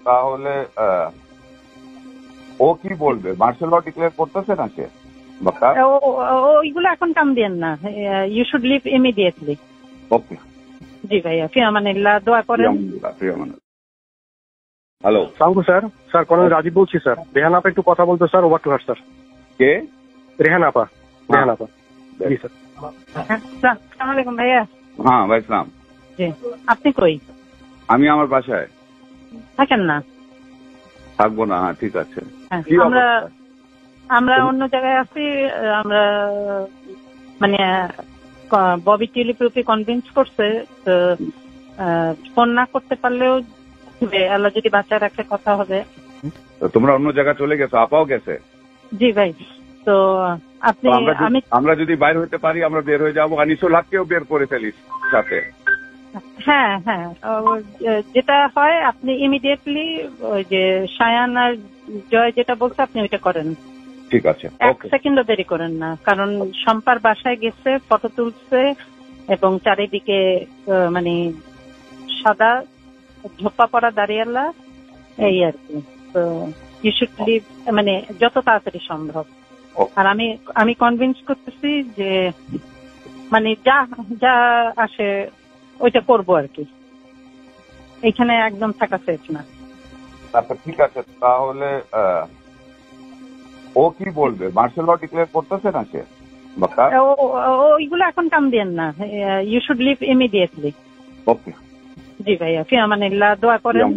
তাহলে ও কি বলবে? মার্শাল ল ডিক্লেয়ার করতেছে না সে? ওইগুলো এখন কাম দিয়েন না। You should leave immediately. Okay. জি ভাইয়া, ফিয়ামানিল্লাহ, দোয়া করেন। হ্যালো সালামু স্যার। স্যার কর্নেল রাজীব বলছি স্যার। রেহান আপা একটু কথা বলতো sir. Over to her sir. কে? রেহান আপা। রেহান আপা। জি স্যার। আসসালামু আলাইকুম ভাইয়া। হ্যাঁ ভাই সালাম। জি, আপনি কই? আমি আমার বাসায়। থাকেন না? থাকবো না। হ্যাঁ ঠিক আছে। আমরা অন্য জায়গায় আছি। আমরা মানে ববি টিউলিপকে কনভিন্স করছে, ফোন না করতে পারলেও আল্লাহ যদি বাচ্চা রাখে কথা হবে। তোমরা অন্য জায়গায় চলে গেছো? আপাও গেছে? জি ভাই। তো আপনি আমরা যদি বাইর হইতে পারি আমরা বের হয়ে যাবো। আনিসুল হককেও বের করে ফেলিস সাথে। হ্যাঁ হ্যাঁ, যেটা হয় আপনি ইমিডিয়েটলি ওই যে সায়ান আর জয় যেটা বলছে আপনি ওইটা করেন। ঠিক আছে, এক সেকেন্ডও দেরি করেন না, কারণ শম্পার বাসায় গেছে, ফটো তুলছে এবং চারিদিকে মানে সাদা ঝোপা পড়া দাঁড়িয়ালা, এই আর কি। তো ইউ শুড লিভ মানে যত তাড়াতাড়ি সম্ভব। আর আমি কনভিন্স করতেছি যে মানে যা যা আসে ওইটা করবো আর কি। এখানে একদম থাকা সেফ না। আচ্ছা ঠিক আছে, তাহলে ও কি বলবে? মার্শাল ল ডিক্লেয়ার করতেছে না সে? ওইগুলো এখন কাম দিয়েন না। You should leave immediately. Okay. জি ভাইয়া, ফিয়ামানিল্লাহ, দোয়া করেন।